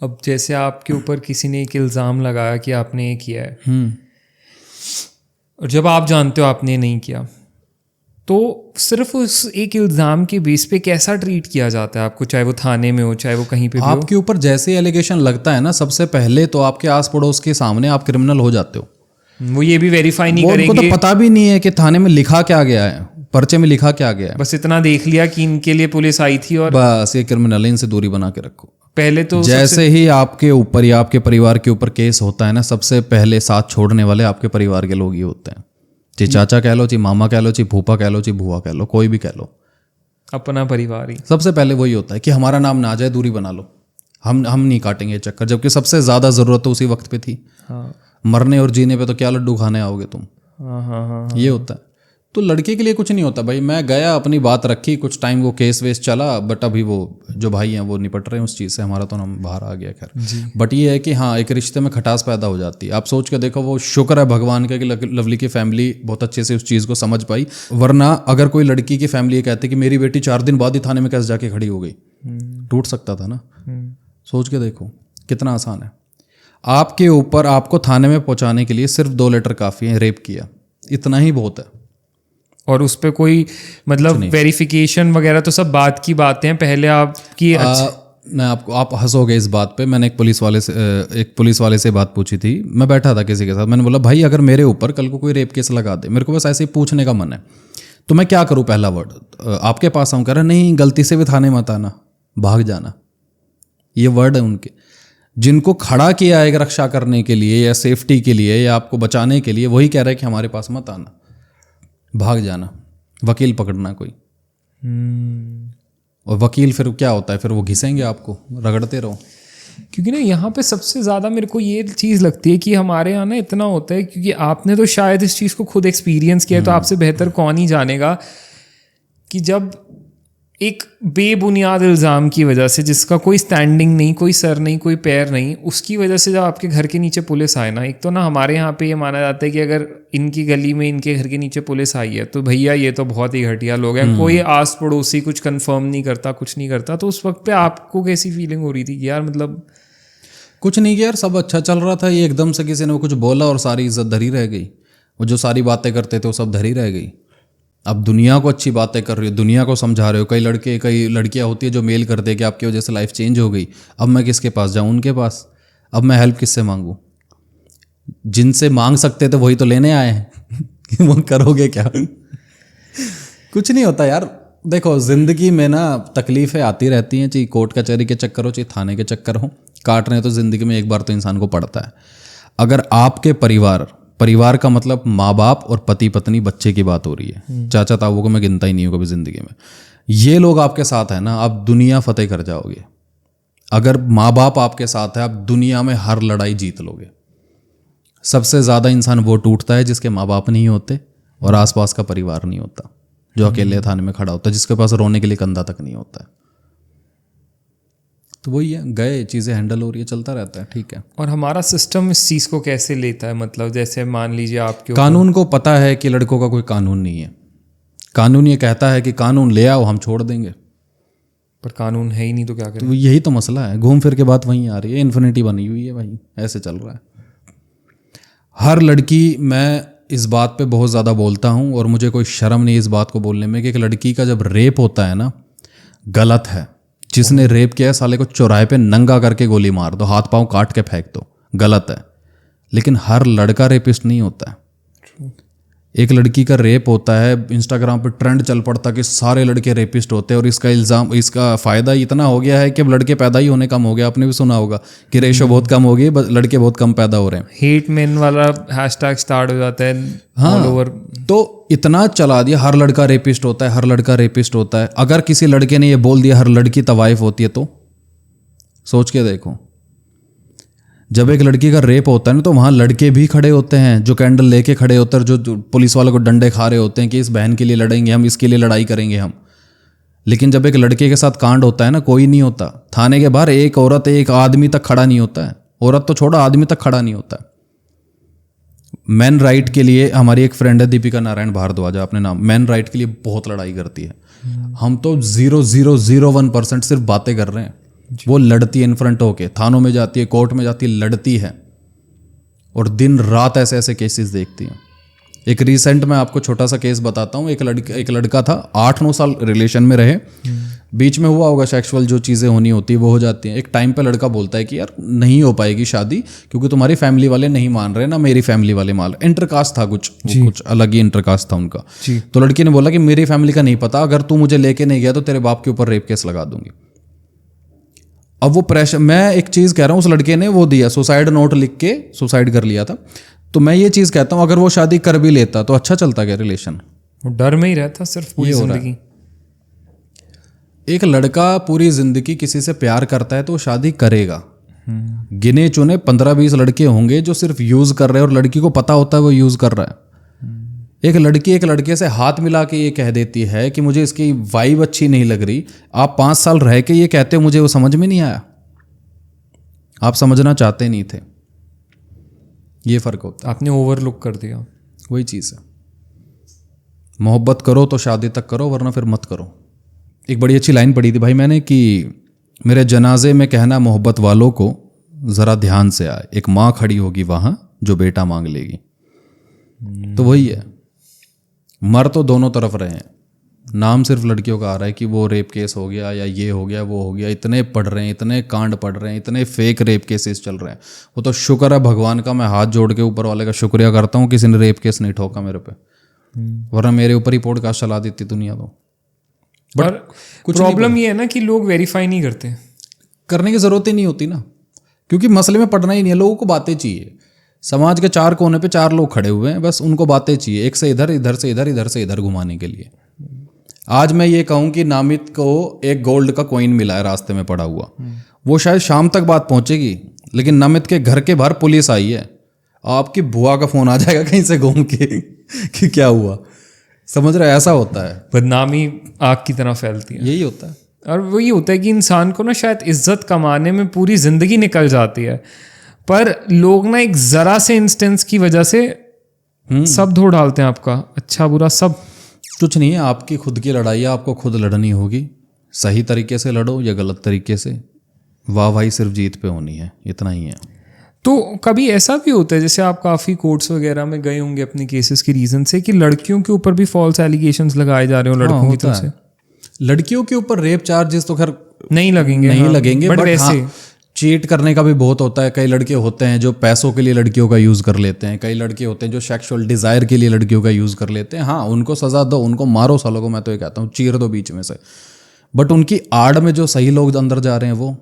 अब जैसे आपके ऊपर किसी ने एक इल्ज़ाम लगाया कि आपने ये किया है, और जब आप जानते हो आपने नहीं किया, तो सिर्फ उस एक इल्ज़ाम के बेस पे कैसा ट्रीट किया जाता है आपको, चाहे वो थाने में हो चाहे वो कहीं पे भी हो? आपके ऊपर जैसे एलिगेशन लगता है ना, सबसे पहले तो आपके आस पड़ोस के सामने आप क्रिमिनल हो जाते हो। वो ये भी वेरीफाई नहीं करेंगे, उनको तो पता भी नहीं है कि थाने में लिखा क्या गया है, पर्चे में लिखा क्या गया है। बस इतना देख लिया कि इनके लिए पुलिस आई थी और बस ये क्रिमिनल, इनसे दूरी बना के रखो। पहले तो जैसे ही आपके ऊपर या आपके परिवार के ऊपर केस होता है ना, सबसे पहले साथ छोड़ने वाले आपके परिवार के लोग ही होते हैं। चाहे चाचा कह लो, चाहे मामा कह लो, चाहे फूफा कह लो, चाहे बुआ कह लो, कोई भी कह लो, अपना परिवार ही सबसे पहले वही होता है कि हमारा नाम ना आ जाए, दूरी बना लो, हम नहीं काटेंगे चक्कर। जबकि सबसे ज़्यादा ज़रूरत तो उसी वक्त पे थी। हाँ मरने और जीने पे तो क्या लड्डू खाने आओगे तुम। हाँ हाँ हाँ। ये होता है। तो लड़के के लिए कुछ नहीं होता भाई, मैं गया अपनी बात रखी, कुछ टाइम वो केस वेस चला, बट अभी वो जो भाई हैं वो निपट रहे हैं उस चीज़ से, हमारा तो नाम बाहर आ गया खैर। बट ये है कि हाँ, एक रिश्ते में खटास पैदा हो जाती है। आप सोच के देखो, वो शुक्र है भगवान का कि लवली की फैमिली बहुत अच्छे से उस चीज़ को समझ पाई, वरना अगर कोई लड़की की फैमिली ये कहती कि मेरी बेटी 4 दिन बाद ही थाने में कैसे जाके खड़ी हो गई, टूट सकता था ना। सोच के देखो कितना आसान है। आपके ऊपर आपको थाने में पहुंचाने के लिए सिर्फ 2 लेटर काफ़ी हैं, रेप किया, इतना ही बहुत है। और उस पर कोई मतलब वेरिफिकेशन वगैरह तो सब बात की बातें हैं, पहले आपकी मैं आपको, आप हंसोगे इस बात पे, मैंने एक पुलिस वाले से बात पूछी थी। मैं बैठा था किसी के साथ, मैंने बोला भाई अगर मेरे ऊपर कल को कोई रेप केस लगा दे, मेरे को बस ऐसे ही पूछने का मन है, तो मैं क्या करूँ? पहला वर्ड आपके पास आऊँ? कह रहा नहीं, गलती से भी थाने मत आना, भाग जाना। ये वर्ड है उनके, जिनको खड़ा किया है रक्षा करने के लिए या सेफ्टी के लिए या आपको बचाने के लिए, वही कह रहा है कि हमारे पास मत आना, भाग जाना, वकील पकड़ना कोई। और वकील फिर क्या होता है, फिर वो घिसेंगे आपको, रगड़ते रहो। क्योंकि ना यहाँ पे सबसे ज़्यादा मेरे को ये चीज़ लगती है कि हमारे यहाँ ना इतना होता है, क्योंकि आपने तो शायद इस चीज़ को खुद एक्सपीरियंस किया है, तो आपसे बेहतर कौन ही जानेगा कि जब एक बेबुनियाद इल्ज़ाम की वजह से, जिसका कोई स्टैंडिंग नहीं, कोई सर नहीं, कोई पैर नहीं, उसकी वजह से जब आपके घर के नीचे पुलिस आए ना, एक तो ना हमारे यहाँ पे ये माना जाता है कि अगर इनकी गली में इनके घर के नीचे पुलिस आई है तो भैया ये तो बहुत ही घटिया लोग हैं, कोई आस पड़ोसी कुछ कंफर्म नहीं करता, कुछ नहीं करता। तो उस वक्त पे आपको कैसी फीलिंग हो रही थी कि यार मतलब कुछ नहीं किया यार, सब अच्छा चल रहा था, ये एकदम से किसी ने कुछ बोला और सारी इज्जत धरी रह गई, वो जो सारी बातें करते थे वो सब धरी रह गई। अब दुनिया को अच्छी बातें कर रही हो, दुनिया को समझा रहे हो। कई लड़कियां होती है जो मेल करते हैं कि आपकी वजह से लाइफ चेंज हो गई, अब मैं किसके पास जाऊं? उनके पास। अब मैं हेल्प किससे मांगूं? जिनसे मांग सकते थे वही तो लेने आए हैं वो करोगे क्या? कुछ नहीं होता यार। देखो जिंदगी में ना तकलीफें आती रहती हैं, चाहे कोर्ट कचहरी के चक्कर हो, चाहे थाने के चक्कर हो, काटने तो जिंदगी में एक बार तो इंसान को पड़ता है। अगर आपके परिवार का मतलब माँ बाप और पति पत्नी बच्चे की बात हो रही है, चाचा ताऊ को मैं गिनता ही नहीं हूँ कभी जिंदगी में, ये लोग आपके साथ है ना, आप दुनिया फतेह कर जाओगे। अगर माँ बाप आपके साथ है, आप दुनिया में हर लड़ाई जीत लोगे। सबसे ज़्यादा इंसान वो टूटता है जिसके माँ बाप नहीं होते और आसपास का परिवार नहीं होता, जो अकेले थाने में खड़ा होता है, जिसके पास रोने के लिए कंधा तक नहीं होता है। तो वही है, गए, चीज़ें हैंडल हो रही है, चलता रहता है, ठीक है। और हमारा सिस्टम इस चीज़ को कैसे लेता है? मतलब जैसे मान लीजिए आपके कानून को पता है कि लड़कों का कोई कानून नहीं है। कानून ये कहता है कि कानून ले आओ, हम छोड़ देंगे, पर कानून है ही नहीं तो क्या करें? तो यही तो मसला है, घूम फिर के बात वहीं आ रही है, इन्फिनिटी बनी हुई है भाई, ऐसे चल रहा है। हर लड़की, मैं इस बात पे बहुत ज़्यादा बोलता हूँ और मुझे कोई शर्म नहीं इस बात को बोलने में कि एक लड़की का जब रेप होता है ना, गलत है। जिसने रेप किया है साले को चौराहे पे नंगा करके गोली मार दो, हाथ पांव काट के फेंक दो, गलत है। लेकिन हर लड़का रेपिस्ट नहीं होता है। एक लड़की का रेप होता है, इंस्टाग्राम पे ट्रेंड चल पड़ता कि सारे लड़के रेपिस्ट होते हैं, और इसका फ़ायदा इतना हो गया है कि अब लड़के पैदा ही होने कम हो गया। आपने भी सुना होगा कि रेशो बहुत कम हो गई, लड़के बहुत कम पैदा हो रहे हैं। हेट मेन वाला हैशटैग स्टार्ट हो जाता है ऑल ओवर। तो इतना चला दिया, हर लड़का रेपिस्ट होता है, हर लड़का रेपिस्ट होता है। अगर किसी लड़के ने ये बोल दिया हर लड़की तवाइफ होती है, तो सोच के देखो, जब एक लड़की का रेप होता है ना, तो वहाँ लड़के भी खड़े होते हैं जो कैंडल लेके खड़े होते हैं, जो पुलिस वालों को डंडे खा रहे होते हैं कि इस बहन के लिए लड़ेंगे हम, इसके लिए लड़ाई करेंगे हम। लेकिन जब एक लड़के के साथ कांड होता है ना, कोई नहीं होता। थाने के बाहर एक औरत, एक आदमी तक खड़ा नहीं होता है। औरत तो छोड़ो, आदमी तक खड़ा नहीं होता है। मैन राइट के लिए हमारी एक फ्रेंड है दीपिका नारायण भारद्वाज, आपने नाम, मैन राइट के लिए बहुत लड़ाई करती है। हम तो 0.001% सिर्फ बातें कर रहे हैं। वो लड़ती है इन फ्रंट होके, थानों में जाती है, कोर्ट में जाती है, लड़ती है और दिन रात ऐसे ऐसे केसेस देखती हैं। एक रिसेंट मैं आपको छोटा सा केस बताता हूँ। एक लड़का था, 8-9 साल रिलेशन में रहे, बीच में हुआ होगा सेक्सुअल जो चीज़ें होनी होती है वो हो जाती हैं। एक टाइम पे लड़का बोलता है कि यार नहीं हो पाएगी शादी क्योंकि तुम्हारी फैमिली वाले नहीं मान रहे ना मेरी फैमिली वाले मान रहे। इंटरकास्ट था कुछ अलग ही इंटरकास्ट था उनका। तो लड़की ने बोला कि मेरी फैमिली का नहीं पता, अगर तू मुझे लेके नहीं गया तो तेरे बाप के ऊपर रेप केस लगा दूंगी। अब वो प्रेशर, मैं एक चीज़ कह रहा हूँ, उस लड़के ने वो दिया सुसाइड नोट लिख के सुसाइड कर लिया था। तो मैं ये चीज़ कहता हूँ अगर वो शादी कर भी लेता तो अच्छा चलता क्या रिलेशन? वो डर में ही रहता सिर्फ पूरी जिंदगी। एक लड़का पूरी जिंदगी किसी से प्यार करता है तो वो शादी करेगा। गिने चुने 15-20 लड़के होंगे जो सिर्फ यूज कर रहे हैं और लड़की को पता होता है वो यूज कर रहा है। एक लड़की एक लड़के से हाथ मिला के ये कह देती है कि मुझे इसकी वाइब अच्छी नहीं लग रही, आप 5 साल रह के ये कहते हो मुझे वो समझ में नहीं आया, आप समझना चाहते नहीं थे। ये फर्क होता है, आपने ओवरलुक कर दिया। वही चीज़ है। मोहब्बत करो तो शादी तक करो वरना फिर मत करो। एक बड़ी अच्छी लाइन पढ़ी थी भाई मैंने कि मेरे जनाजे में कहना मोहब्बत वालों को ज़रा ध्यान से आए, एक माँ खड़ी होगी वहाँ जो बेटा मांग लेगी। तो वही है, मर तो दोनों तरफ रहे हैं, नाम सिर्फ लड़कियों का आ रहा है कि वो रेप केस हो गया या ये हो गया वो हो गया। इतने पढ़ रहे हैं, इतने कांड पढ़ रहे हैं, इतने फेक रेप केसेस चल रहे हैं। वो तो शुक्र है भगवान का, मैं हाथ जोड़ के ऊपर वाले का शुक्रिया करता हूँ किसी ने रेप केस नहीं ठोका मेरे पे, वरना मेरे ऊपर ही पॉडकास्ट चला देती दुनिया तो। बट प्रॉब्लम ये है ना कि लोग वेरीफाई नहीं करते, करने की ज़रूरत ही नहीं होती ना, क्योंकि मसले में पढ़ना ही नहीं है। लोगों को बातें चाहिए, समाज के 4 कोने पे 4 लोग खड़े हुए हैं, बस उनको बातें चाहिए, एक से इधर, इधर से इधर, इधर से इधर घुमाने के लिए। आज मैं ये कहूँ कि नामित को एक गोल्ड का कॉइन मिला है रास्ते में पड़ा हुआ, वो शायद शाम तक बात पहुंचेगी, लेकिन नामित के घर के बाहर पुलिस आई है, आपकी बुआ का फोन आ जाएगा कहीं से घूम के कि क्या हुआ। समझ रहे, ऐसा होता है, बदनामी आग की तरह फैलती है। यही होता है। और वही होता है कि इंसान को ना शायद इज्जत कमाने में पूरी जिंदगी निकल जाती है, पर लोग ना एक जरा से इंस्टेंस की वजह से सब धो डालते हैं आपका, अच्छा बुरा सब। कुछ नहीं है, आपकी खुद की लड़ाई है, आपको खुद लड़नी होगी। सही तरीके से लड़ो या गलत तरीके से, वाह भाई सिर्फ जीत पे होनी है, इतना ही है। तो कभी ऐसा भी होता है, जैसे आप काफ़ी कोर्ट्स वगैरह में गए होंगे अपने केसेस के रीज़न से, कि लड़कियों के ऊपर भी फॉल्स एलिगेशंस लगाए जा रहे हो लड़कों की तरफ से? लड़कियों के ऊपर रेप चार्जेस तो खैर नहीं लगेंगे, बट वैसे चीट करने का भी बहुत होता है। कई लड़के होते हैं जो पैसों के लिए लड़कियों का यूज़ कर लेते हैं, कई लड़के होते हैं जो सेक्सुअल डिज़ायर के लिए लड़कियों का यूज़ कर लेते हैं। हाँ, उनको सज़ा दो, उनको मारो सालों को, मैं तो ये कहता हूँ चीर दो बीच में से, बट उनकी आड़ में जो सही लोग अंदर जा रहे हैं वो